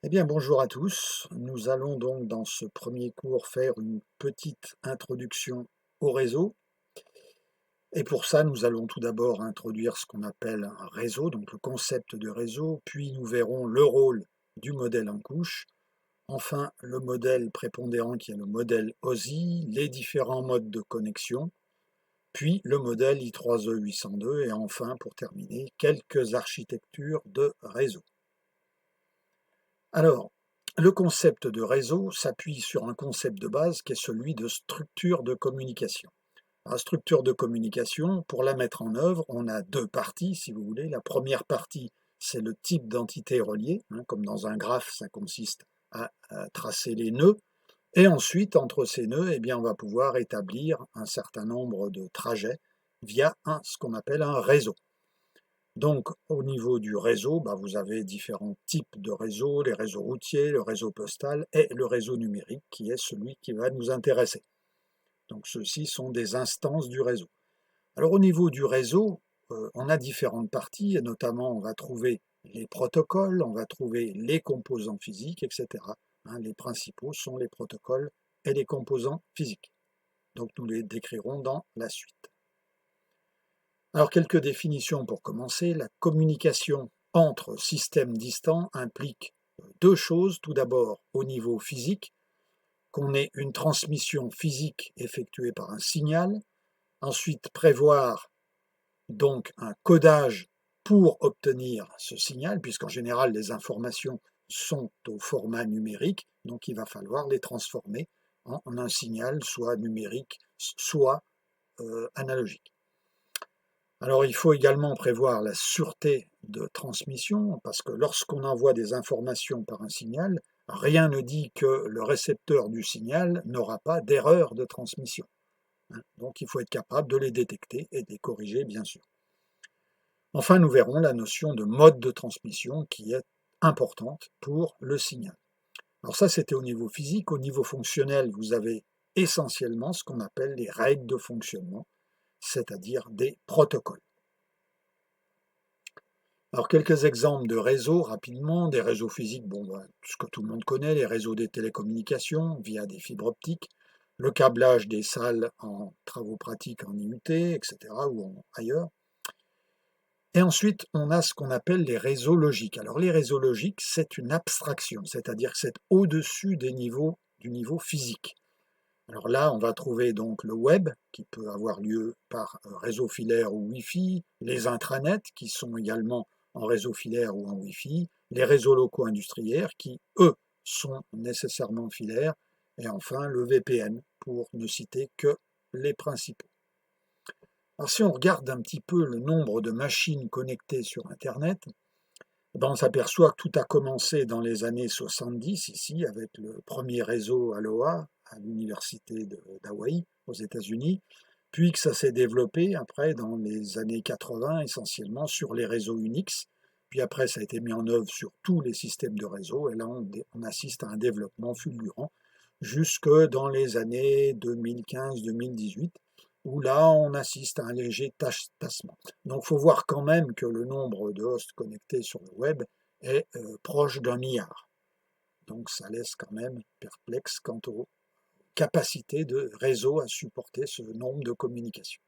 Eh bien, bonjour à tous. Nous allons donc dans ce premier cours faire une petite introduction au réseau. Et pour ça, nous allons tout d'abord introduire ce qu'on appelle un réseau, donc le concept de réseau, puis nous verrons le rôle du modèle en couche, enfin le modèle prépondérant qui est le modèle OSI, les différents modes de connexion, puis le modèle I3E 802 et enfin, pour terminer, quelques architectures de réseau. Alors, le concept de réseau s'appuie sur un concept de base qui est celui de structure de communication. La structure de communication, pour la mettre en œuvre, on a deux parties, si vous voulez. La première partie, c'est le type d'entité reliée, comme dans un graphe, ça consiste à tracer les nœuds. Et ensuite, entre ces nœuds, eh bien, on va pouvoir établir un certain nombre de trajets via ce qu'on appelle un réseau. Donc, au niveau du réseau, vous avez différents types de réseaux, les réseaux routiers, le réseau postal et le réseau numérique, qui est celui qui va nous intéresser. Donc, ceux-ci sont des instances du réseau. Alors, au niveau du réseau, on a différentes parties, et notamment, on va trouver les protocoles, on va trouver les composants physiques, etc. Les principaux sont les protocoles et les composants physiques. Donc, nous les décrirons dans la suite. Alors, quelques définitions pour commencer. La communication entre systèmes distants implique deux choses. Tout d'abord, au niveau physique, qu'on ait une transmission physique effectuée par un signal. Ensuite, prévoir donc un codage pour obtenir ce signal, puisqu'en général, les informations sont au format numérique, donc il va falloir les transformer en un signal soit numérique, soit analogique. Alors il faut également prévoir la sûreté de transmission, parce que lorsqu'on envoie des informations par un signal, rien ne dit que le récepteur du signal n'aura pas d'erreur de transmission. Donc il faut être capable de les détecter et de les corriger, bien sûr. Enfin, nous verrons la notion de mode de transmission qui est importante pour le signal. Alors ça, c'était au niveau physique. Au niveau fonctionnel, vous avez essentiellement ce qu'on appelle les règles de fonctionnement, c'est-à-dire des protocoles. Alors, quelques exemples de réseaux rapidement, des réseaux physiques, ce que tout le monde connaît, les réseaux des télécommunications via des fibres optiques, le câblage des salles en travaux pratiques en IUT, etc., ou ailleurs. Et ensuite, on a ce qu'on appelle les réseaux logiques. Alors, les réseaux logiques, c'est une abstraction, c'est-à-dire que c'est au-dessus du niveau physique. Alors là, on va trouver donc le web, qui peut avoir lieu par réseau filaire ou Wi-Fi, les intranets, qui sont également en réseau filaire ou en Wi-Fi, les réseaux locaux industriels, qui, eux, sont nécessairement filaires, et enfin le VPN, pour ne citer que les principaux. Alors si on regarde un petit peu le nombre de machines connectées sur Internet, on s'aperçoit que tout a commencé dans les années 70, ici, avec le premier réseau Aloha à l'université d'Hawaï, aux États-Unis, puis que ça s'est développé après dans les années 80, essentiellement sur les réseaux Unix, puis après ça a été mis en œuvre sur tous les systèmes de réseau, et là on assiste à un développement fulgurant jusque dans les années 2015-2018, où là on assiste à un léger tassement. Donc il faut voir quand même que le nombre de hosts connectés sur le web est proche d'1 milliard. Donc ça laisse quand même perplexe quant aux capacités de réseau à supporter ce nombre de communications.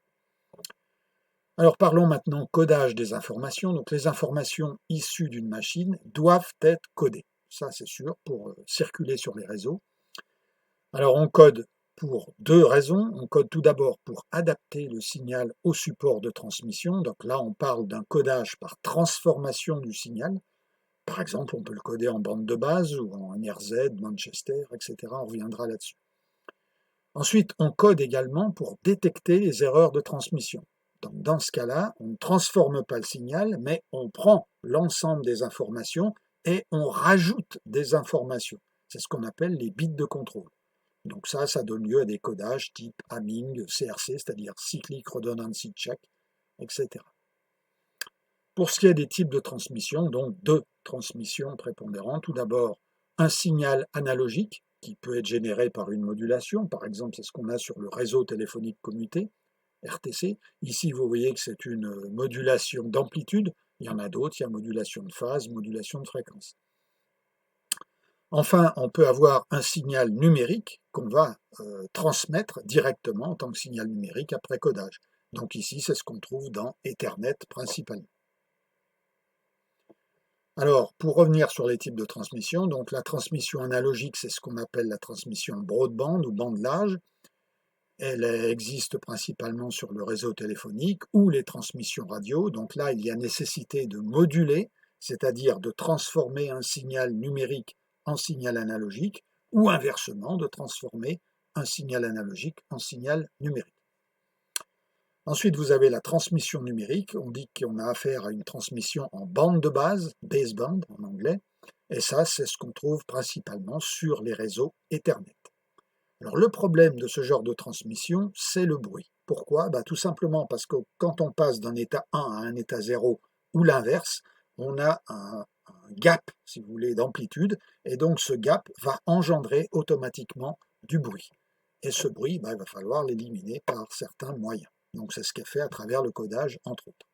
Alors parlons maintenant codage des informations. Donc les informations issues d'une machine doivent être codées. Ça c'est sûr, pour circuler sur les réseaux. Alors on code pour deux raisons. On code tout d'abord pour adapter le signal au support de transmission. Donc là, on parle d'un codage par transformation du signal. Par exemple, on peut le coder en bande de base ou en RZ, Manchester, etc. On reviendra là-dessus. Ensuite, on code également pour détecter les erreurs de transmission. Donc dans ce cas-là, on ne transforme pas le signal, mais on prend l'ensemble des informations et on rajoute des informations. C'est ce qu'on appelle les bits de contrôle. Donc ça donne lieu à des codages type Hamming, CRC, c'est-à-dire Cyclic Redundancy Check, etc. Pour ce qui est des types de transmission, donc deux transmissions prépondérantes. Tout d'abord, un signal analogique qui peut être généré par une modulation. Par exemple, c'est ce qu'on a sur le réseau téléphonique commuté, RTC. Ici, vous voyez que c'est une modulation d'amplitude. Il y en a d'autres, il y a modulation de phase, modulation de fréquence. Enfin, on peut avoir un signal numérique qu'on va transmettre directement en tant que signal numérique après codage. Donc ici, c'est ce qu'on trouve dans Ethernet principalement. Alors, pour revenir sur les types de transmission, donc la transmission analogique, c'est ce qu'on appelle la transmission broadband ou bande large. Elle existe principalement sur le réseau téléphonique ou les transmissions radio. Donc là, il y a nécessité de moduler, c'est-à-dire de transformer un signal numérique en signal analogique, ou inversement, de transformer un signal analogique en signal numérique. Ensuite, vous avez la transmission numérique. On dit qu'on a affaire à une transmission en bande de base, baseband en anglais, et ça, c'est ce qu'on trouve principalement sur les réseaux Ethernet. Alors, le problème de ce genre de transmission, c'est le bruit. Pourquoi? Tout simplement parce que quand on passe d'un état 1 à un état 0 ou l'inverse, on a un gap, si vous voulez, d'amplitude, et donc ce gap va engendrer automatiquement du bruit. Et ce bruit, il va falloir l'éliminer par certains moyens. Donc c'est ce qui est fait à travers le codage, entre autres.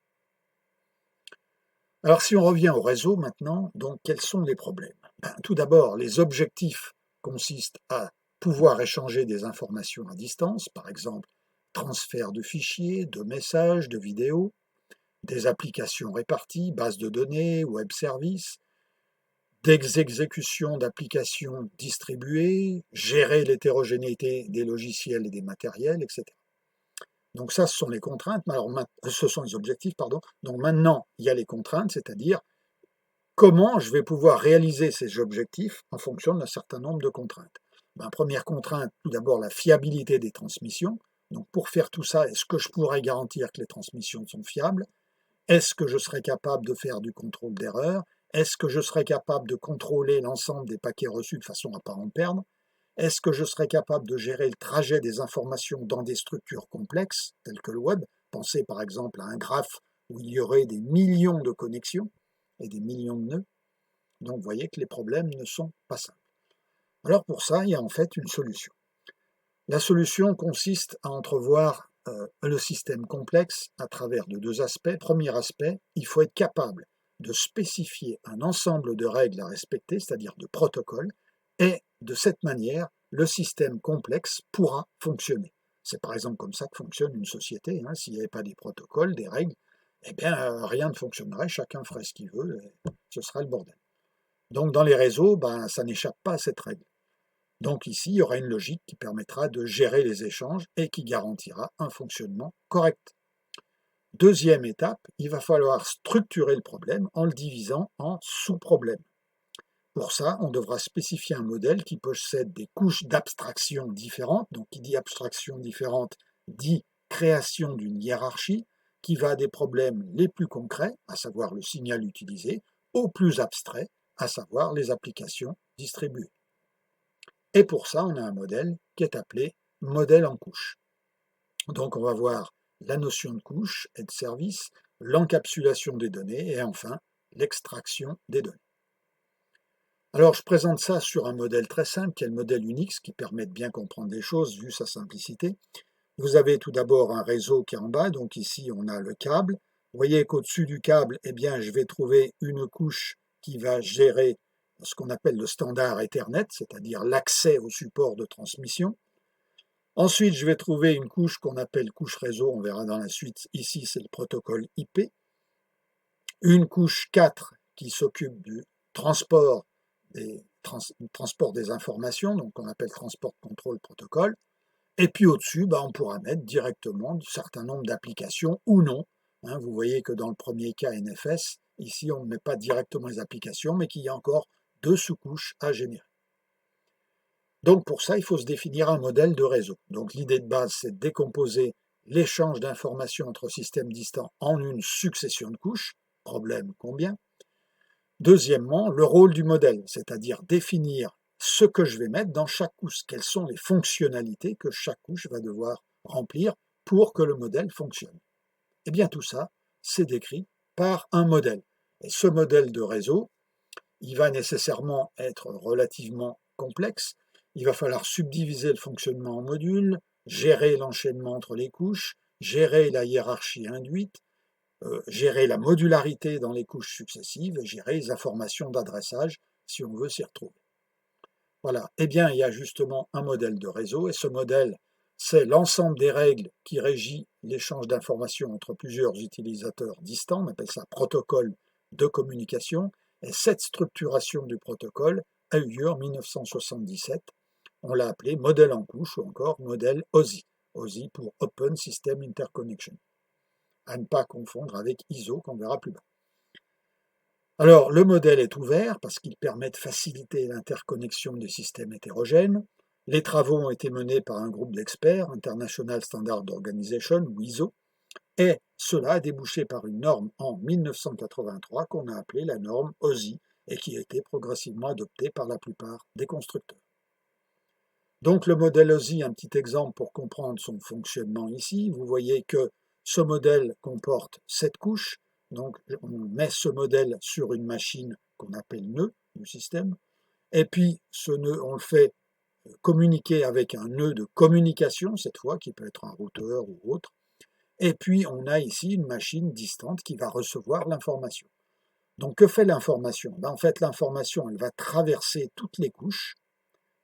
Alors si on revient au réseau maintenant, donc quels sont les problèmes? Tout d'abord, les objectifs consistent à pouvoir échanger des informations à distance, par exemple transfert de fichiers, de messages, de vidéos, des applications réparties, bases de données, web services, des exécutions d'applications distribuées, gérer l'hétérogénéité des logiciels et des matériels, etc. Donc ça, ce sont les contraintes, alors ce sont les objectifs, pardon. Donc maintenant, il y a les contraintes, c'est-à-dire comment je vais pouvoir réaliser ces objectifs en fonction d'un certain nombre de contraintes. Première contrainte, tout d'abord la fiabilité des transmissions. Donc pour faire tout ça, est-ce que je pourrais garantir que les transmissions sont fiables? Est-ce que je serai capable de faire du contrôle d'erreur? Est-ce que je serai capable de contrôler l'ensemble des paquets reçus de façon à ne pas en perdre? Est-ce que je serai capable de gérer le trajet des informations dans des structures complexes, telles que le web? Pensez par exemple à un graphe où il y aurait des millions de connexions et des millions de nœuds. Donc vous voyez que les problèmes ne sont pas simples. Alors pour ça, il y a en fait une solution. La solution consiste à entrevoir le système complexe à travers de deux aspects. Premier aspect, il faut être capable de spécifier un ensemble de règles à respecter, c'est-à-dire de protocoles, et de cette manière, le système complexe pourra fonctionner. C'est par exemple comme ça que fonctionne une société. S'il n'y avait pas des protocoles, des règles, eh bien rien ne fonctionnerait, chacun ferait ce qu'il veut, et ce sera le bordel. Donc dans les réseaux, ça n'échappe pas à cette règle. Donc ici, il y aura une logique qui permettra de gérer les échanges et qui garantira un fonctionnement correct. Deuxième étape, il va falloir structurer le problème en le divisant en sous-problèmes. Pour ça, on devra spécifier un modèle qui possède des couches d'abstraction différentes. Donc qui dit abstraction différente dit création d'une hiérarchie qui va des problèmes les plus concrets, à savoir le signal utilisé, aux plus abstraits, à savoir les applications distribuées. Et pour ça, on a un modèle qui est appelé modèle en couche. Donc on va voir la notion de couche et de service, l'encapsulation des données et enfin l'extraction des données. Alors je présente ça sur un modèle très simple qui est le modèle Unix qui permet de bien comprendre les choses vu sa simplicité. Vous avez tout d'abord un réseau qui est en bas, donc ici on a le câble. Vous voyez qu'au-dessus du câble, je vais trouver une couche qui va gérer ce qu'on appelle le standard Ethernet, c'est-à-dire l'accès au support de transmission. Ensuite, je vais trouver une couche qu'on appelle couche réseau, on verra dans la suite. Ici, c'est le protocole IP. Une couche 4 qui s'occupe du transport des informations, donc on appelle transport control protocole. Et puis au-dessus, on pourra mettre directement un certain nombre d'applications ou non. Vous voyez que dans le premier cas NFS, ici on ne met pas directement les applications, mais qu'il y a encore deux sous-couches à générer. Donc pour ça, il faut se définir un modèle de réseau. Donc l'idée de base, c'est de décomposer l'échange d'informations entre systèmes distants en une succession de couches. Problème combien? Deuxièmement, le rôle du modèle, c'est-à-dire définir ce que je vais mettre dans chaque couche, quelles sont les fonctionnalités que chaque couche va devoir remplir pour que le modèle fonctionne. Et bien tout ça, c'est décrit par un modèle. Et ce modèle de réseau, il va nécessairement être relativement complexe. Il va falloir subdiviser le fonctionnement en modules, gérer l'enchaînement entre les couches, gérer la hiérarchie induite, gérer la modularité dans les couches successives et gérer les informations d'adressage si on veut s'y retrouver. Voilà. Eh bien, il y a justement un modèle de réseau, et ce modèle, c'est l'ensemble des règles qui régit l'échange d'informations entre plusieurs utilisateurs distants. On appelle ça protocole de communication. Et cette structuration du protocole a eu lieu en 1977. On l'a appelé modèle en couche ou encore modèle OSI. OSI pour Open System Interconnection. À ne pas confondre avec ISO qu'on verra plus bas. Alors, le modèle est ouvert parce qu'il permet de faciliter l'interconnexion des systèmes hétérogènes. Les travaux ont été menés par un groupe d'experts, International Standard Organization ou ISO, et cela a débouché par une norme en 1983 qu'on a appelée la norme OSI et qui a été progressivement adoptée par la plupart des constructeurs. Donc le modèle OSI, un petit exemple pour comprendre son fonctionnement ici. Vous voyez que ce modèle comporte 7 couches. Donc on met ce modèle sur une machine qu'on appelle nœud du système. Et puis ce nœud, on le fait communiquer avec un nœud de communication, cette fois, qui peut être un routeur ou autre. Et puis on a ici une machine distante qui va recevoir l'information. Donc que fait l'information? En fait, l'information, elle va traverser toutes les couches,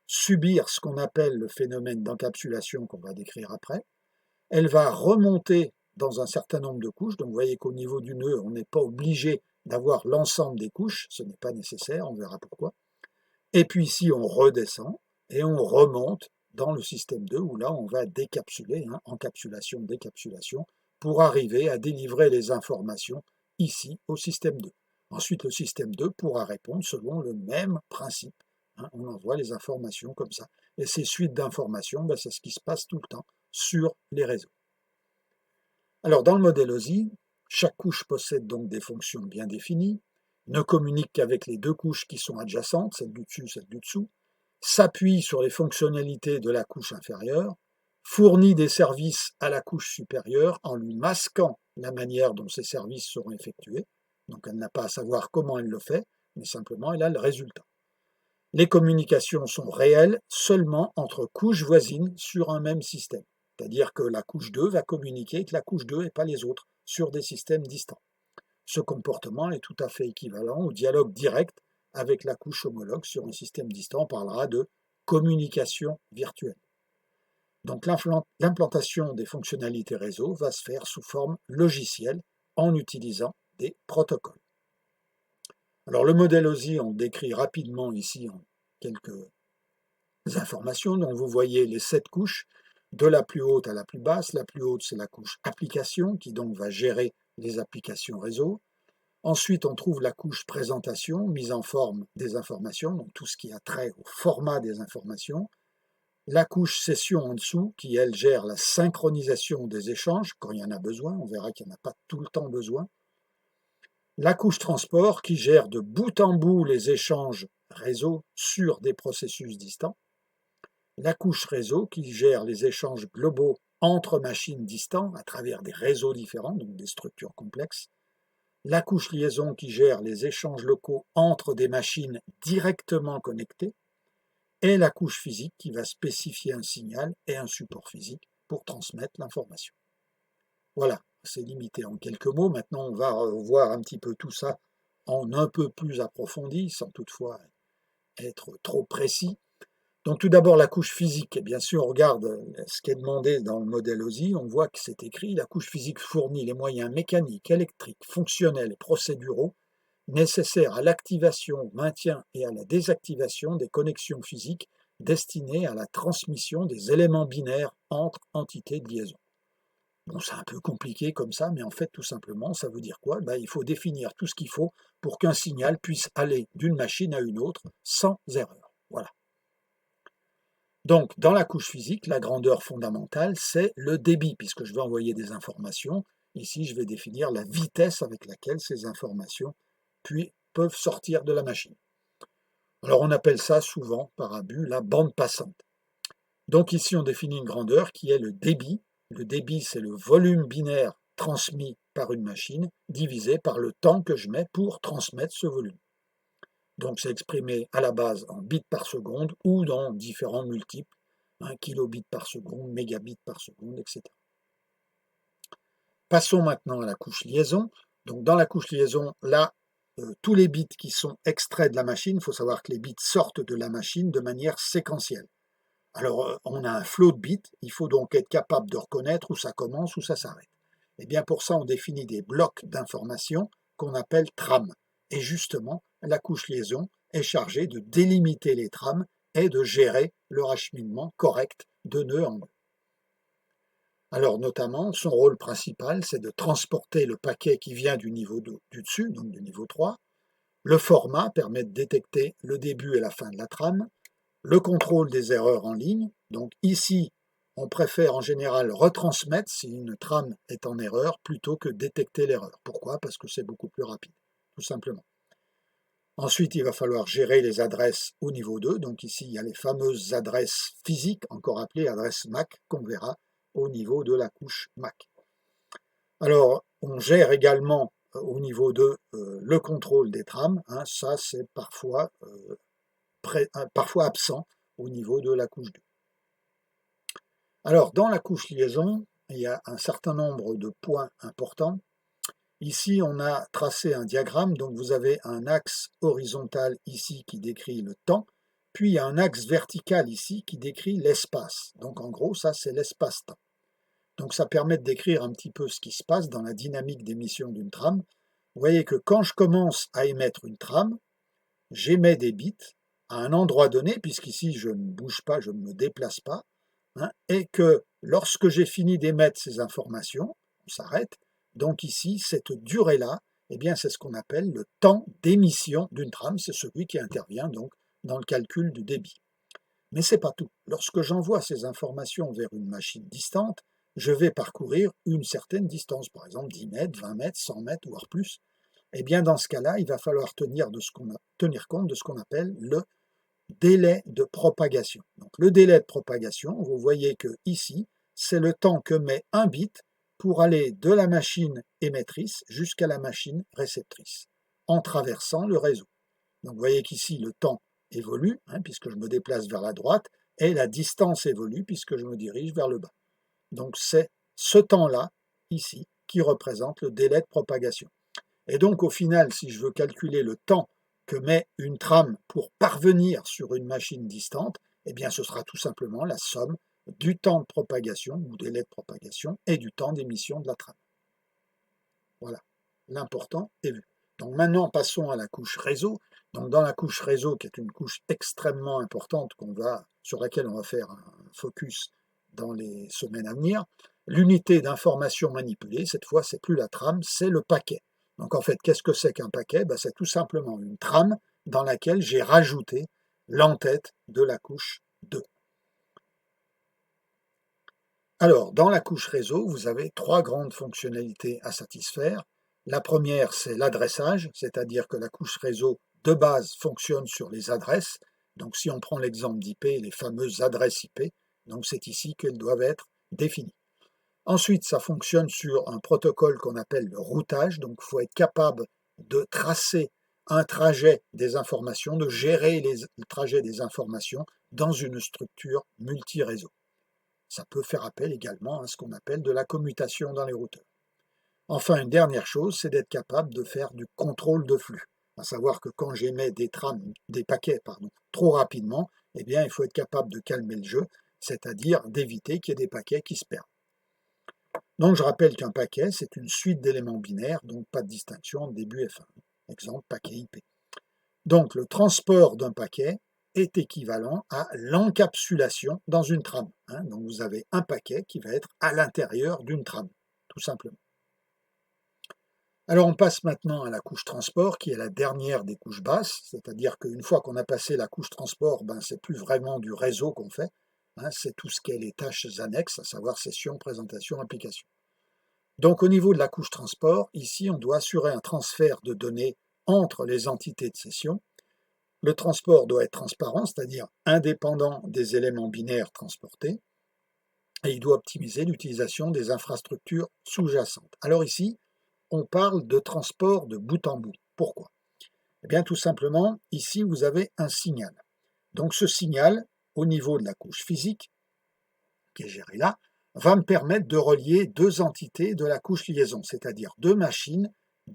subir ce qu'on appelle le phénomène d'encapsulation qu'on va décrire après. Elle va remonter dans un certain nombre de couches. Donc vous voyez qu'au niveau du nœud, on n'est pas obligé d'avoir l'ensemble des couches, ce n'est pas nécessaire, on verra pourquoi. Et puis ici, on redescend et on remonte dans le système 2 où là, on va décapsuler, encapsulation, décapsulation, pour arriver à délivrer les informations ici au système 2. Ensuite, le système 2 pourra répondre selon le même principe. On envoie les informations comme ça. Et ces suites d'informations, c'est ce qui se passe tout le temps sur les réseaux. Alors, dans le modèle OSI, chaque couche possède donc des fonctions bien définies, ne communique qu'avec les deux couches qui sont adjacentes, celle du dessus, celle du dessous, s'appuie sur les fonctionnalités de la couche inférieure, fournit des services à la couche supérieure en lui masquant la manière dont ces services seront effectués. Donc elle n'a pas à savoir comment elle le fait, mais simplement elle a le résultat. Les communications sont réelles seulement entre couches voisines sur un même système. C'est-à-dire que la couche 2 va communiquer avec la couche 2 et pas les autres sur des systèmes distants. Ce comportement est tout à fait équivalent au dialogue direct avec la couche homologue sur un système distant. On parlera de communication virtuelle. Donc l'implantation des fonctionnalités réseau va se faire sous forme logicielle en utilisant des protocoles. Alors le modèle OSI, on le décrit rapidement ici en quelques informations. Donc vous voyez les 7 couches, de la plus haute à la plus basse. La plus haute, c'est la couche application qui donc va gérer les applications réseau. Ensuite, on trouve la couche présentation, mise en forme des informations, donc tout ce qui a trait au format des informations. La couche session en dessous, qui elle gère la synchronisation des échanges, quand il y en a besoin, on verra qu'il n'y en a pas tout le temps besoin. La couche transport, qui gère de bout en bout les échanges réseau sur des processus distants. La couche réseau, qui gère les échanges globaux entre machines distantes à travers des réseaux différents, donc des structures complexes. La couche liaison qui gère les échanges locaux entre des machines directement connectées, et la couche physique qui va spécifier un signal et un support physique pour transmettre l'information. Voilà, c'est limité en quelques mots. Maintenant, on va voir un petit peu tout ça en un peu plus approfondi, sans toutefois être trop précis. Donc tout d'abord la couche physique, et bien sûr on regarde ce qui est demandé dans le modèle OSI, on voit que c'est écrit, la couche physique fournit les moyens mécaniques, électriques, fonctionnels et procéduraux nécessaires à l'activation, au maintien et à la désactivation des connexions physiques destinées à la transmission des éléments binaires entre entités de liaison. Bon, c'est un peu compliqué comme ça, mais en fait tout simplement ça veut dire quoi? Il faut définir tout ce qu'il faut pour qu'un signal puisse aller d'une machine à une autre sans erreur. Voilà. Donc, dans la couche physique, la grandeur fondamentale, c'est le débit, puisque je vais envoyer des informations. Ici, je vais définir la vitesse avec laquelle ces informations peuvent sortir de la machine. Alors, on appelle ça souvent, par abus, la bande passante. Donc ici, on définit une grandeur qui est le débit. Le débit, c'est le volume binaire transmis par une machine, divisé par le temps que je mets pour transmettre ce volume. Donc c'est exprimé à la base en bits par seconde ou dans différents multiples, 1 kilobit par seconde, mégabit par seconde, etc. Passons maintenant à la couche liaison. Donc dans la couche liaison, là, tous les bits qui sont extraits de la machine, il faut savoir que les bits sortent de la machine de manière séquentielle. Alors, on a un flot de bits, il faut donc être capable de reconnaître où ça commence, où ça s'arrête. Et bien pour ça, on définit des blocs d'informations qu'on appelle trames. Et justement, la couche liaison est chargée de délimiter les trames et de gérer le racheminement correct de nœud en nœud. Alors notamment, son rôle principal, c'est de transporter le paquet qui vient du niveau du dessus, donc du niveau 3. Le format permet de détecter le début et la fin de la trame. Le contrôle des erreurs en ligne. Donc ici, on préfère en général retransmettre si une trame est en erreur plutôt que détecter l'erreur. Pourquoi? Parce que c'est beaucoup plus rapide, tout simplement. Ensuite, il va falloir gérer les adresses au niveau 2. Donc ici, il y a les fameuses adresses physiques, encore appelées adresses MAC, qu'on verra au niveau de la couche MAC. Alors, on gère également au niveau 2 le contrôle des trames. Ça, c'est parfois absent au niveau de la couche 2. Alors, dans la couche liaison, il y a un certain nombre de points importants. Ici, on a tracé un diagramme, donc vous avez un axe horizontal ici qui décrit le temps, puis il y a un axe vertical ici qui décrit l'espace. Donc en gros, ça c'est l'espace-temps. Donc ça permet de décrire un petit peu ce qui se passe dans la dynamique d'émission d'une trame. Vous voyez que quand je commence à émettre une trame, j'émets des bits à un endroit donné, puisqu'ici je ne bouge pas, je ne me déplace pas, et que lorsque j'ai fini d'émettre ces informations, on s'arrête. Donc ici, cette durée-là, eh bien, c'est ce qu'on appelle le temps d'émission d'une trame, c'est celui qui intervient donc dans le calcul du débit. Mais ce n'est pas tout. Lorsque j'envoie ces informations vers une machine distante, je vais parcourir une certaine distance, par exemple 10 mètres, 20 mètres, 100 mètres, voire plus. Eh bien, dans ce cas-là, il va falloir tenir compte de ce qu'on appelle le délai de propagation. Donc, le délai de propagation, vous voyez que ici, c'est le temps que met un bit pour aller de la machine émettrice jusqu'à la machine réceptrice, en traversant le réseau. Donc, vous voyez qu'ici, le temps évolue, puisque je me déplace vers la droite, et la distance évolue, puisque je me dirige vers le bas. Donc, c'est ce temps-là, ici, qui représente le délai de propagation. Et donc, au final, si je veux calculer le temps que met une trame pour parvenir sur une machine distante, eh bien, ce sera tout simplement la somme du temps de propagation ou délai de propagation et du temps d'émission de la trame. Voilà, l'important est vu. Donc maintenant, passons à la couche réseau. Donc dans la couche réseau, qui est une couche extrêmement importante sur laquelle on va faire un focus dans les semaines à venir, l'unité d'information manipulée, cette fois, c'est plus la trame, c'est le paquet. Donc en fait, qu'est-ce que c'est qu'un paquet? C'est tout simplement une trame dans laquelle j'ai rajouté l'entête de la couche 2. Alors, dans la couche réseau, vous avez 3 grandes fonctionnalités à satisfaire. La première, c'est l'adressage, c'est-à-dire que la couche réseau de base fonctionne sur les adresses. Donc si on prend l'exemple d'IP, les fameuses adresses IP, donc c'est ici qu'elles doivent être définies. Ensuite, ça fonctionne sur un protocole qu'on appelle le routage, donc il faut être capable de tracer un trajet des informations, de gérer le trajet des informations dans une structure multi-réseau. Ça peut faire appel également à ce qu'on appelle de la commutation dans les routeurs. Enfin, une dernière chose, c'est d'être capable de faire du contrôle de flux. À savoir que quand j'émets des paquets trop rapidement, eh bien, il faut être capable de calmer le jeu, c'est-à-dire d'éviter qu'il y ait des paquets qui se perdent. Donc, je rappelle qu'un paquet, c'est une suite d'éléments binaires, donc pas de distinction entre début et fin. Exemple, paquet IP. Donc, le transport d'un paquet est équivalent à l'encapsulation dans une trame. Donc, vous avez un paquet qui va être à l'intérieur d'une trame, tout simplement. Alors, on passe maintenant à la couche transport, qui est la dernière des couches basses, c'est-à-dire qu'une fois qu'on a passé la couche transport, c'est plus vraiment du réseau qu'on fait, c'est tout ce qui est les tâches annexes, à savoir session, présentation, application. Donc, au niveau de la couche transport, ici, on doit assurer un transfert de données entre les entités de session. Le transport doit être transparent, c'est-à-dire indépendant des éléments binaires transportés, et il doit optimiser l'utilisation des infrastructures sous-jacentes. Alors ici, on parle de transport de bout en bout. Pourquoi? Eh bien, tout simplement, ici, vous avez un signal. Donc, ce signal, au niveau de la couche physique, qui est gérée là, va me permettre de relier deux entités de la couche liaison, c'est-à-dire deux machines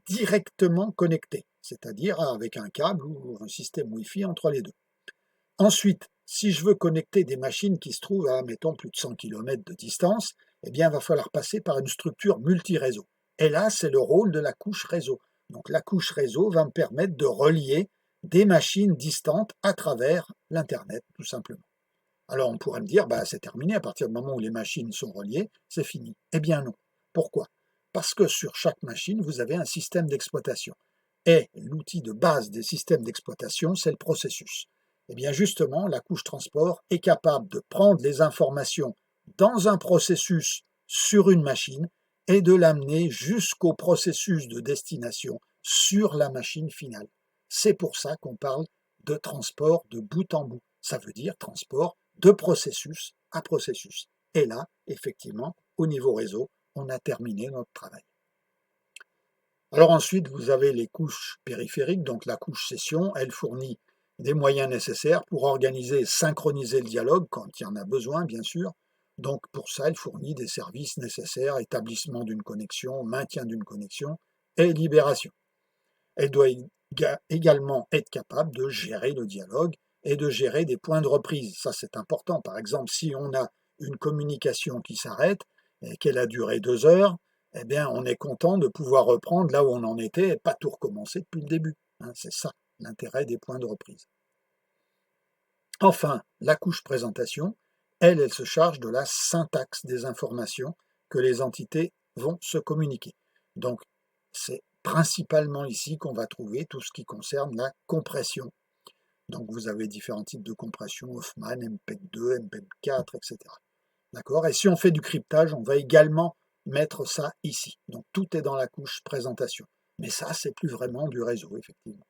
directement connectées. c'est-à-dire avec un câble ou un système Wi-Fi entre les deux. Ensuite, si je veux connecter des machines qui se trouvent à, mettons, plus de 100 km de distance, eh bien, il va falloir passer par une structure multi-réseau. Et là, c'est le rôle de la couche réseau. Donc, la couche réseau va me permettre de relier des machines distantes à travers l'Internet, tout simplement. Alors, on pourrait me dire, bah, c'est terminé, à partir du moment où les machines sont reliées, c'est fini. Eh bien non. Pourquoi? Parce que sur chaque machine, vous avez un système d'exploitation. Et l'outil de base des systèmes d'exploitation, c'est le processus. Eh bien justement, la couche transport est capable de prendre les informations dans un processus sur une machine et de l'amener jusqu'au processus de destination sur la machine finale. C'est pour ça qu'on parle de transport de bout en bout. Ça veut dire transport de processus à processus. Et là, effectivement, au niveau réseau, on a terminé notre travail. Alors ensuite, vous avez les couches périphériques, donc la couche session, elle fournit des moyens nécessaires pour organiser et synchroniser le dialogue quand il y en a besoin, bien sûr. Donc pour ça, elle fournit des services nécessaires, établissement d'une connexion, maintien d'une connexion et libération. Elle doit également être capable de gérer le dialogue et de gérer des points de reprise. Ça, c'est important. Par exemple, si on a une communication qui s'arrête et qu'elle a duré 2 heures, eh bien, on est content de pouvoir reprendre là où on en était et pas tout recommencer depuis le début. C'est ça l'intérêt des points de reprise. Enfin, la couche présentation, elle se charge de la syntaxe des informations que les entités vont se communiquer. Donc, c'est principalement ici qu'on va trouver tout ce qui concerne la compression. Donc, vous avez différents types de compression, Hoffman, MPEG-2, MPEG-4, etc. D'accord? Et si on fait du cryptage, on va également mettre ça ici. Donc, tout est dans la couche présentation. Mais ça, c'est plus vraiment du réseau, effectivement.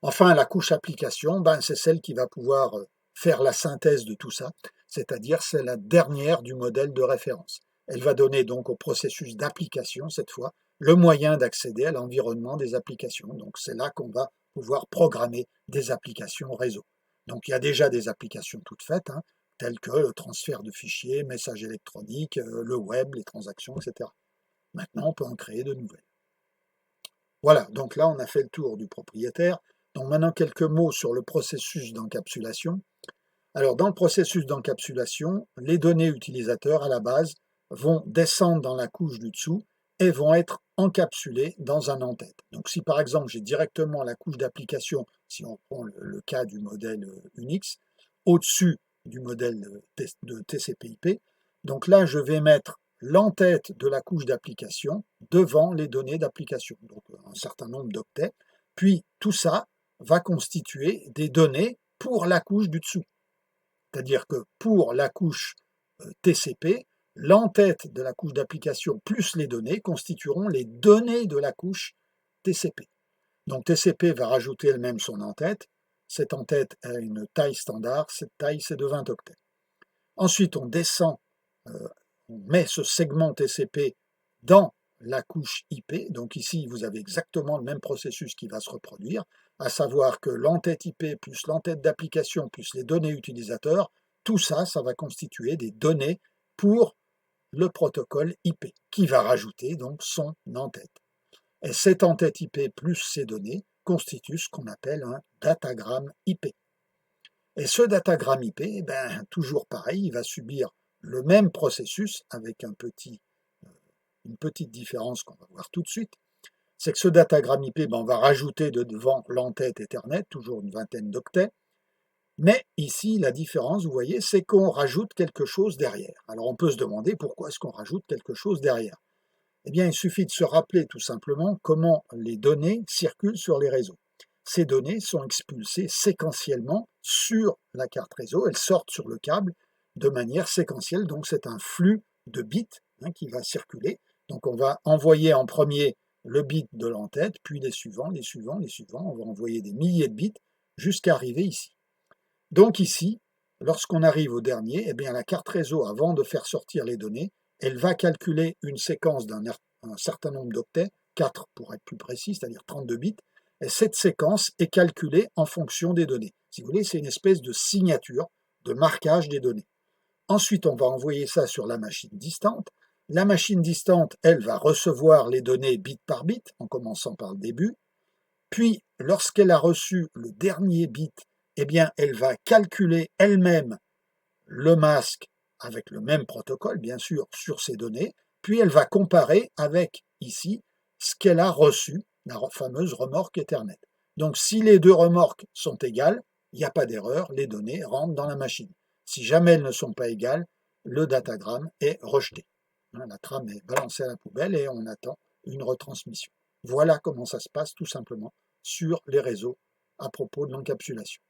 Enfin, la couche application, c'est celle qui va pouvoir faire la synthèse de tout ça, c'est-à-dire c'est la dernière du modèle de référence. Elle va donner donc au processus d'application, cette fois, le moyen d'accéder à l'environnement des applications. Donc c'est là qu'on va pouvoir programmer des applications réseau. Donc il y a déjà des applications toutes faites, telles que le transfert de fichiers, messages électroniques, le web, les transactions, etc. Maintenant, on peut en créer de nouvelles. Voilà, donc là, on a fait le tour du propriétaire. Donc maintenant, quelques mots sur le processus d'encapsulation. Alors, dans le processus d'encapsulation, les données utilisateurs, à la base, vont descendre dans la couche du dessous et vont être encapsulées dans un en-tête. Donc, si par exemple, j'ai directement la couche d'application, si on prend le cas du modèle Unix, au-dessus du modèle de TCP/IP, donc là, je vais mettre l'en-tête de la couche d'application devant les données d'application, donc un certain nombre d'octets, puis tout ça va constituer des données pour la couche du dessous. C'est-à-dire que pour la couche TCP, l'en-tête de la couche d'application plus les données constitueront les données de la couche TCP. Donc TCP va rajouter elle-même son en-tête. Cette en-tête a une taille standard, cette taille c'est de 20 octets. Ensuite on descend, on met ce segment TCP dans la couche IP. Donc ici vous avez exactement le même processus qui va se reproduire, à savoir que l'en-tête IP plus l'en-tête d'application plus les données utilisateurs, tout ça, ça va constituer des données pour le protocole IP, qui va rajouter donc son en-tête. Et cette en-tête IP plus ces données constitue ce qu'on appelle un datagramme IP. Et ce datagramme IP, toujours pareil, il va subir le même processus avec une petite différence qu'on va voir tout de suite. C'est que ce datagramme IP, on va rajouter devant l'en-tête Ethernet, toujours une vingtaine d'octets. Mais ici, la différence, vous voyez, c'est qu'on rajoute quelque chose derrière. Alors on peut se demander pourquoi est-ce qu'on rajoute quelque chose derrière. Eh bien, il suffit de se rappeler tout simplement comment les données circulent sur les réseaux. Ces données sont expulsées séquentiellement sur la carte réseau, elles sortent sur le câble de manière séquentielle, donc c'est un flux de bits qui va circuler. Donc on va envoyer en premier le bit de l'en-tête, puis les suivants, les suivants, les suivants, on va envoyer des milliers de bits jusqu'à arriver ici. Donc ici, lorsqu'on arrive au dernier, eh bien la carte réseau, avant de faire sortir les données, elle va calculer une séquence d'un certain nombre d'octets, 4 pour être plus précis, c'est-à-dire 32 bits, et cette séquence est calculée en fonction des données. Si vous voulez, c'est une espèce de signature, de marquage des données. Ensuite, on va envoyer ça sur la machine distante. La machine distante, elle, va recevoir les données bit par bit, en commençant par le début. Puis, lorsqu'elle a reçu le dernier bit, eh bien, elle va calculer elle-même le masque avec le même protocole, bien sûr, sur ces données, puis elle va comparer avec, ici, ce qu'elle a reçu, la fameuse remorque Ethernet. Donc, si les deux remorques sont égales, il n'y a pas d'erreur, les données rentrent dans la machine. Si jamais elles ne sont pas égales, le datagramme est rejeté. La trame est balancée à la poubelle et on attend une retransmission. Voilà comment ça se passe tout simplement sur les réseaux à propos de l'encapsulation.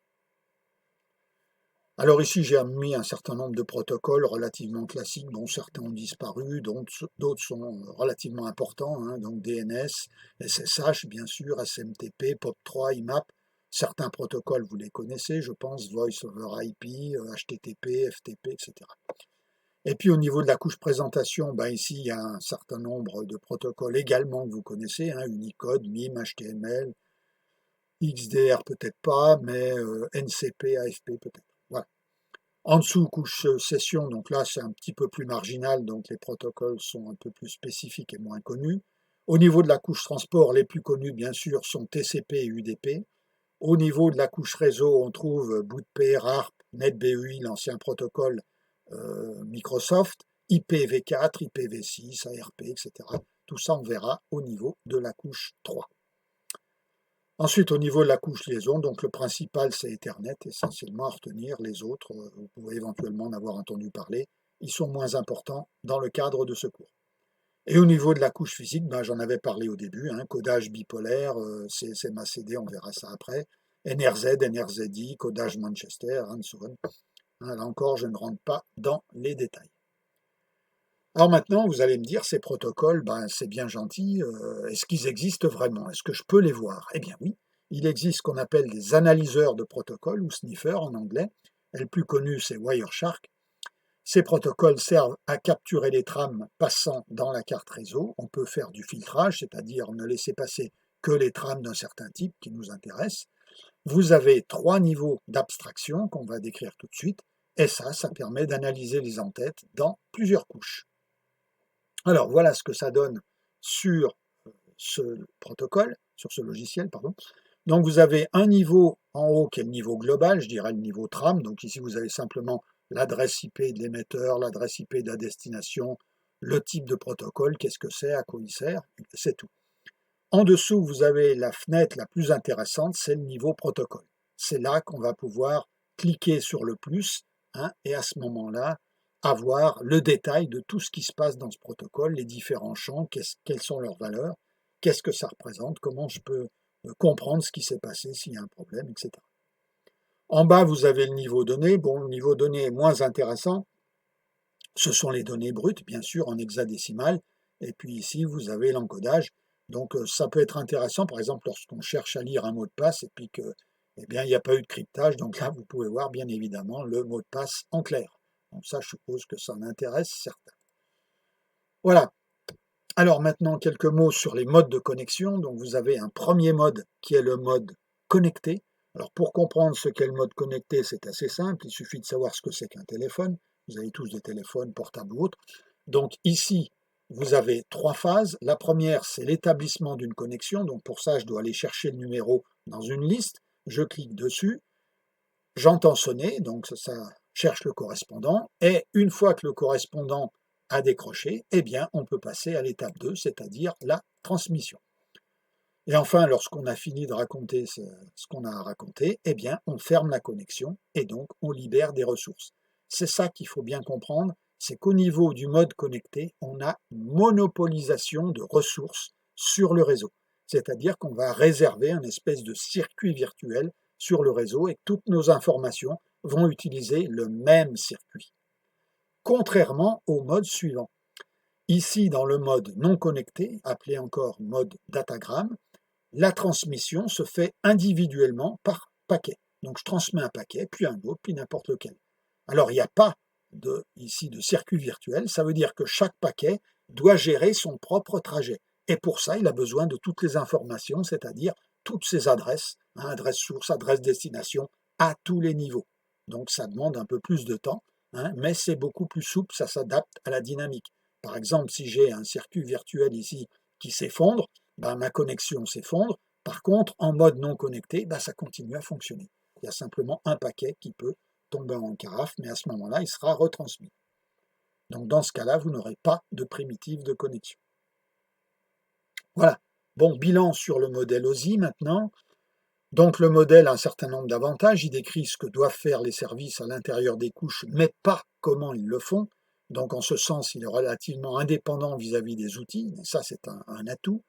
Alors ici, j'ai mis un certain nombre de protocoles relativement classiques, dont certains ont disparu, d'autres sont relativement importants, hein, donc DNS, SSH, bien sûr, SMTP, POP3, IMAP. Certains protocoles, vous les connaissez, je pense, Voice over IP, HTTP, FTP, etc. Et puis au niveau de la couche présentation, ben ici, il y a un certain nombre de protocoles également que vous connaissez, hein, Unicode, MIME, HTML, XDR peut-être pas, mais NCP, AFP peut-être. Voilà. En dessous, couche session, donc là c'est un petit peu plus marginal, donc les protocoles sont un peu plus spécifiques et moins connus. Au niveau de la couche transport, les plus connus bien sûr sont TCP et UDP. Au niveau de la couche réseau, on trouve BootP, RARP, NetBEI, l'ancien protocole Microsoft, IPv4, IPv6, ARP, etc. Tout ça on verra au niveau de la couche 3. Ensuite, au niveau de la couche liaison, donc le principal c'est Ethernet, essentiellement à retenir. Les autres, vous pouvez éventuellement en avoir entendu parler, ils sont moins importants dans le cadre de ce cours. Et au niveau de la couche physique, ben, j'en avais parlé au début, hein, codage bipolaire, CSMACD, on verra ça après, NRZ, NRZI, codage Manchester, and so on. Hein, là encore, je ne rentre pas dans les détails. Alors maintenant, vous allez me dire, ces protocoles, ben, c'est bien gentil, est-ce qu'ils existent vraiment? Est-ce que je peux les voir? Eh bien oui, il existe ce qu'on appelle des analyseurs de protocoles, ou sniffers en anglais. Et le plus connu, c'est Wireshark. Ces protocoles servent à capturer les trames passant dans la carte réseau. On peut faire du filtrage, c'est-à-dire ne laisser passer que les trames d'un certain type qui nous intéressent. Vous avez 3 niveaux d'abstraction qu'on va décrire tout de suite, et ça permet d'analyser les entêtes dans plusieurs couches. Alors voilà ce que ça donne sur ce protocole, sur ce logiciel, pardon. Donc vous avez un niveau en haut qui est le niveau global, je dirais le niveau trame. Donc ici vous avez simplement l'adresse IP de l'émetteur, l'adresse IP de la destination, le type de protocole, qu'est-ce que c'est, à quoi il sert, c'est tout. En dessous, vous avez la fenêtre la plus intéressante, c'est le niveau protocole. C'est là qu'on va pouvoir cliquer sur le plus, hein, et à ce moment-là, avoir le détail de tout ce qui se passe dans ce protocole, les différents champs, quelles sont leurs valeurs, qu'est-ce que ça représente, comment je peux comprendre ce qui s'est passé s'il y a un problème, etc. En bas, vous avez le niveau données. Bon, le niveau données est moins intéressant. Ce sont les données brutes, bien sûr, en hexadécimal. Et puis ici, vous avez l'encodage. Donc ça peut être intéressant, par exemple, lorsqu'on cherche à lire un mot de passe et puis que, eh bien, il n'y a pas eu de cryptage. Donc là, vous pouvez voir, bien évidemment, le mot de passe en clair. Donc ça, je suppose que ça en intéresse certains. Voilà. Alors maintenant, quelques mots sur les modes de connexion. Donc vous avez un premier mode qui est le mode connecté. Alors pour comprendre ce qu'est le mode connecté, c'est assez simple. Il suffit de savoir ce que c'est qu'un téléphone. Vous avez tous des téléphones portables ou autres. Donc ici, vous avez 3 phases. La première, c'est l'établissement d'une connexion. Donc pour ça, je dois aller chercher le numéro dans une liste. Je clique dessus. J'entends sonner, donc ça cherche le correspondant. Et une fois que le correspondant a décroché, eh bien, on peut passer à l'étape 2, c'est-à-dire la transmission. Et enfin, lorsqu'on a fini de raconter ce qu'on a à raconter, eh bien, on ferme la connexion et donc on libère des ressources. C'est ça qu'il faut bien comprendre, c'est qu'au niveau du mode connecté, on a une monopolisation de ressources sur le réseau. C'est-à-dire qu'on va réserver un espèce de circuit virtuel sur le réseau et toutes nos informations vont utiliser le même circuit. Contrairement au mode suivant. Ici, dans le mode non connecté, appelé encore mode datagramme, la transmission se fait individuellement par paquet. Donc je transmets un paquet, puis un autre, puis n'importe lequel. Alors il n'y a pas ici de circuit virtuel, ça veut dire que chaque paquet doit gérer son propre trajet. Et pour ça, il a besoin de toutes les informations, c'est-à-dire toutes ses adresses, hein, adresse source, adresse destination, à tous les niveaux. Donc ça demande un peu plus de temps, hein, mais c'est beaucoup plus souple, ça s'adapte à la dynamique. Par exemple, si j'ai un circuit virtuel ici qui s'effondre, ben, ma connexion s'effondre, Par contre, en mode non connecté, ça continue à fonctionner. Il y a simplement un paquet qui peut tomber en carafe, mais à ce moment-là, il sera retransmis. Donc dans ce cas-là, vous n'aurez pas de primitive de connexion. Voilà. Bon, bilan sur le modèle OSI maintenant. Donc le modèle a un certain nombre d'avantages, il décrit ce que doivent faire les services à l'intérieur des couches, mais pas comment ils le font. Donc en ce sens, il est relativement indépendant vis-à-vis des outils, et ça c'est un atout.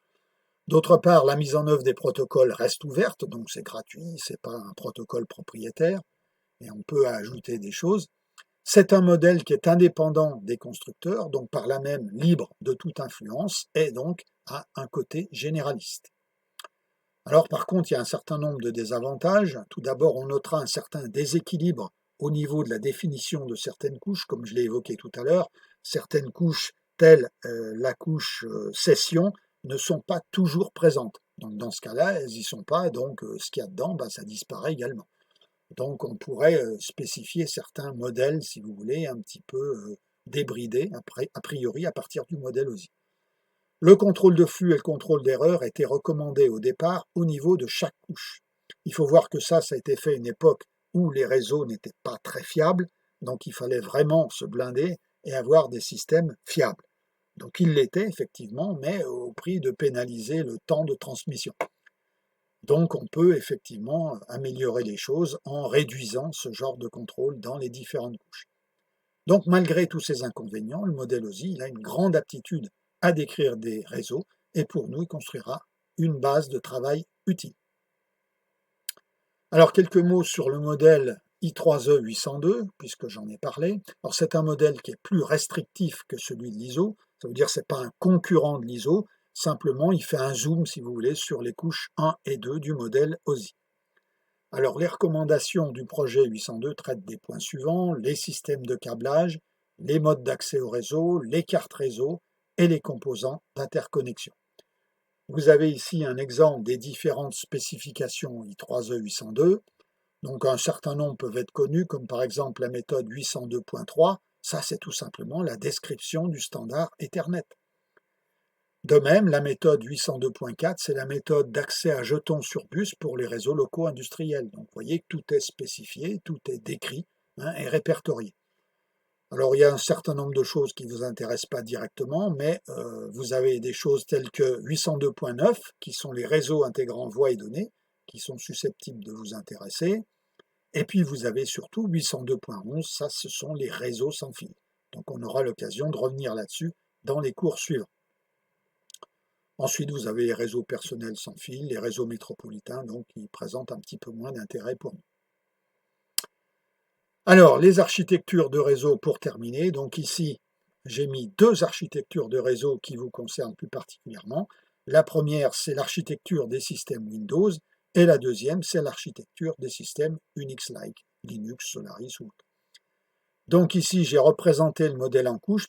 D'autre part, la mise en œuvre des protocoles reste ouverte, donc c'est gratuit, c'est pas un protocole propriétaire, et on peut ajouter des choses. C'est un modèle qui est indépendant des constructeurs, donc par là même libre de toute influence, et donc a un côté généraliste. Alors par contre, il y a un certain nombre de désavantages. Tout d'abord, on notera un certain déséquilibre au niveau de la définition de certaines couches, comme je l'ai évoqué tout à l'heure. Certaines couches, telles la couche session, ne sont pas toujours présentes. Donc dans ce cas-là, elles n'y sont pas, donc ce qu'il y a dedans, ça disparaît également. Donc on pourrait spécifier certains modèles, si vous voulez, un petit peu débridés, a priori, à partir du modèle OSI. Le contrôle de flux et le contrôle d'erreur étaient recommandés au départ au niveau de chaque couche. Il faut voir que ça a été fait à une époque où les réseaux n'étaient pas très fiables, donc il fallait vraiment se blinder et avoir des systèmes fiables. Donc ils l'étaient effectivement, mais au prix de pénaliser le temps de transmission. Donc on peut effectivement améliorer les choses en réduisant ce genre de contrôle dans les différentes couches. Donc malgré tous ces inconvénients, le modèle OSI il a une grande aptitude à décrire des réseaux et pour nous, il construira une base de travail utile. Alors quelques mots sur le modèle I3E 802, puisque j'en ai parlé. Alors c'est un modèle qui est plus restrictif que celui de l'ISO, ça veut dire que ce n'est pas un concurrent de l'ISO, simplement il fait un zoom, si vous voulez, sur les couches 1 et 2 du modèle OSI. Alors les recommandations du projet 802 traitent des points suivants, les systèmes de câblage, les modes d'accès au réseau, les cartes réseau et les composants d'interconnexion. Vous avez ici un exemple des différentes spécifications I3E 802. Donc un certain nombre peuvent être connus, comme par exemple la méthode 802.3. Ça, c'est tout simplement la description du standard Ethernet. De même, la méthode 802.4, c'est la méthode d'accès à jetons sur bus pour les réseaux locaux industriels. Donc vous voyez que tout est spécifié, tout est décrit et répertorié. Alors il y a un certain nombre de choses qui ne vous intéressent pas directement, mais vous avez des choses telles que 802.9, qui sont les réseaux intégrant voix et données, qui sont susceptibles de vous intéresser. Et puis vous avez surtout 802.11, ça ce sont les réseaux sans fil. Donc on aura l'occasion de revenir là-dessus dans les cours suivants. Ensuite, vous avez les réseaux personnels sans fil, les réseaux métropolitains, donc qui présentent un petit peu moins d'intérêt pour nous. Alors, les architectures de réseau pour terminer. Donc ici, j'ai mis deux architectures de réseau qui vous concernent plus particulièrement. La première, c'est l'architecture des systèmes Windows, et la deuxième, c'est l'architecture des systèmes Unix-like, Linux, Solaris ou autre. Donc ici, j'ai représenté le modèle en couche,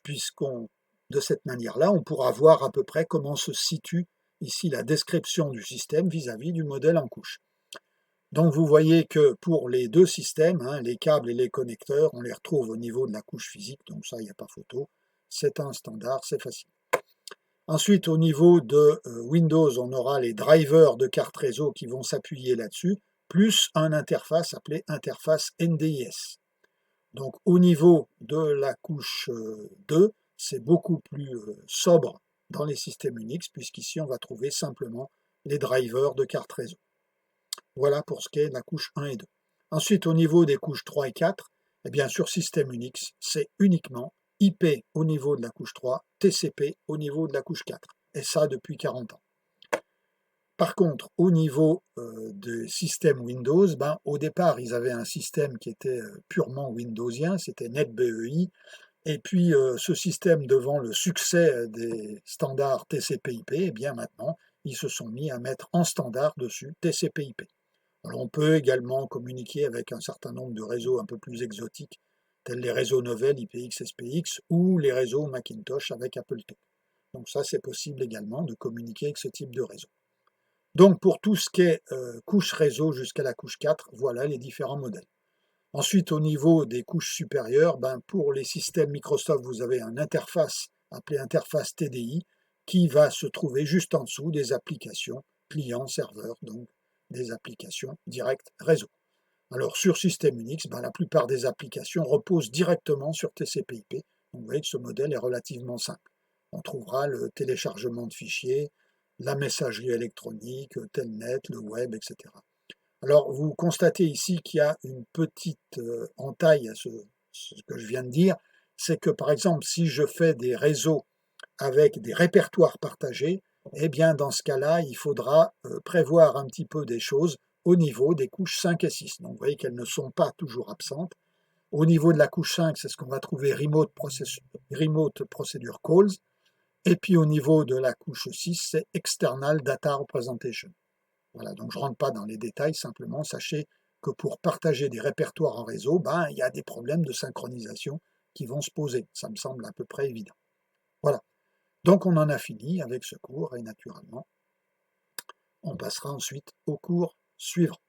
de cette manière-là, on pourra voir à peu près comment se situe ici la description du système vis-à-vis du modèle en couche. Donc vous voyez que pour les deux systèmes, les câbles et les connecteurs, on les retrouve au niveau de la couche physique, donc ça, il n'y a pas photo. C'est un standard, c'est facile. Ensuite, au niveau de Windows, on aura les drivers de carte réseau qui vont s'appuyer là-dessus, plus une interface appelée interface NDIS. Donc au niveau de la couche 2, c'est beaucoup plus sobre dans les systèmes Unix, puisqu'ici on va trouver simplement les drivers de carte réseau. Voilà pour ce qui est de la couche 1 et 2. Ensuite, au niveau des couches 3 et 4, eh bien, sur système Unix, c'est uniquement IP au niveau de la couche 3, TCP au niveau de la couche 4. Et ça depuis 40 ans. Par contre, au niveau des systèmes Windows, au départ, ils avaient un système qui était purement windowsien, c'était NetBEI, et puis ce système, devant le succès des standards TCP/IP, eh bien maintenant, ils se sont mis à mettre en standard dessus TCP/IP. Alors on peut également communiquer avec un certain nombre de réseaux un peu plus exotiques, tels les réseaux Novell, IPX, SPX, ou les réseaux Macintosh avec AppleTalk. Donc ça, c'est possible également de communiquer avec ce type de réseau. Donc pour tout ce qui est couche réseau jusqu'à la couche 4, voilà les différents modèles. Ensuite, au niveau des couches supérieures, pour les systèmes Microsoft, vous avez une interface appelée interface TDI qui va se trouver juste en dessous des applications client-serveur, donc des applications directes réseau. Alors sur système Unix, la plupart des applications reposent directement sur TCP/IP. Donc vous voyez que ce modèle est relativement simple. On trouvera le téléchargement de fichiers, la messagerie électronique, Telnet, le web, etc. Alors vous constatez ici qu'il y a une petite entaille à ce que je viens de dire, c'est que par exemple si je fais des réseaux avec des répertoires partagés, eh bien dans ce cas-là, il faudra prévoir un petit peu des choses au niveau des couches 5 et 6. Donc vous voyez qu'elles ne sont pas toujours absentes. Au niveau de la couche 5, c'est ce qu'on va trouver Remote Procedure Calls. Et puis au niveau de la couche 6, c'est External Data Representation. Voilà, donc je ne rentre pas dans les détails, simplement sachez que pour partager des répertoires en réseau, il y a des problèmes de synchronisation qui vont se poser. Ça me semble à peu près évident. Voilà. Donc on en a fini avec ce cours et naturellement, on passera ensuite au cours suivant.